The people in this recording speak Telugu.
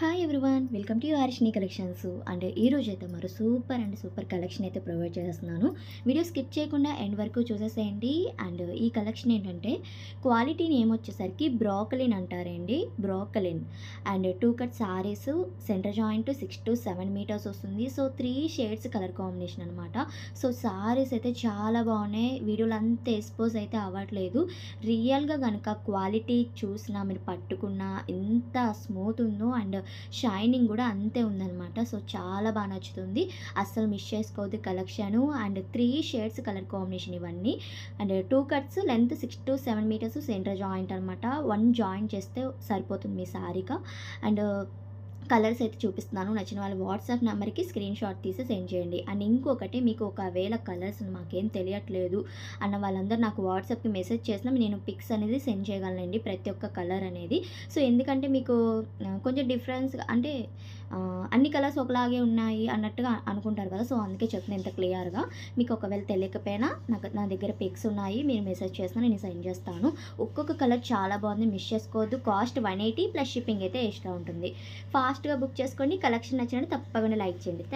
Hi everyone, welcome to Harshini collections. And ఈ రోజు అయితే మరో సూపర్ కలెక్షన్ అయితే ప్రొవైడ్ చేస్తున్నాను. వీడియో స్కిప్ చేయకుండా ఎండ్ వరకు చూసేసేయండి. అండ్ ఈ కలెక్షన్ ఏంటంటే క్వాలిటీ నేమ్ వచ్చేసరికి బ్రోకలిన్ అంటారండి, బ్రోకలిన్. And 2 cut saris, centre joint 6 to 7 metres వస్తుంది. సో 3 షేడ్స్ కలర్ కాంబినేషన్ అనమాట. సో సారీస్ అయితే చాలా బాగున్నాయి. వీడియోలో అంత ఎక్స్పోజ్ అయితే అవ్వట్లేదు. రియల్గా కనుక క్వాలిటీ చూసినా, మీరు పట్టుకున్నా ఎంత స్మూత్ ఉందో అండ్ షైనింగ్ కూడా అంతే ఉందన్నమాట. సో చాలా బాగా నచ్చుతుంది, అస్సలు మిస్ చేసుకోవద్దు collection. And 3 shades colour combination ఇవన్నీ. And 2 cuts, length 6 to 7 metres, centre joint అనమాట. 1 జాయింట్ చేస్తే సరిపోతుంది మీ సారీగా. అండ్ కలర్స్ అయితే చూపిస్తున్నాను. నచ్చిన వాళ్ళు వాట్సాప్ నెంబర్కి స్క్రీన్ షాట్ తీసి సెండ్ చేయండి. అండ్ ఇంకొకటి, మీకు ఒకవేళ కలర్స్ మాకేం తెలియట్లేదు అన్న వాళ్ళందరూ నాకు వాట్సాప్కి మెసేజ్ చేసినా నేను పిక్స్ అనేది సెండ్ చేయగలనండి, ప్రతి ఒక్క కలర్ అనేది. సో ఎందుకంటే మీకు కొంచెం డిఫరెన్స్ అంటే అన్ని కలర్స్ ఒకలాగే ఉన్నాయి అన్నట్టుగా అనుకుంటారు కదా. సో అందుకే చెప్తున్నాను ఇంత క్లియర్గా. మీకు ఒకవేళ తెలియకపోయినా నా దగ్గర పిక్స్ ఉన్నాయి, మీరు మెసేజ్ చేసినా నేను సెండ్ చేస్తాను. ఒక్కొక్క కలర్ చాలా బాగుంది, మిస్ చేసుకోవద్దు. కాస్ట్ 180 ప్లస్ షిప్పింగ్ అయితే ఎక్స్ట్రా ఉంటుంది. ఫాస్ట్గా బుక్ చేసుకోండి. కలెక్షన్ నచ్చినట్టు తప్పకుండా లైక్ చేయండి.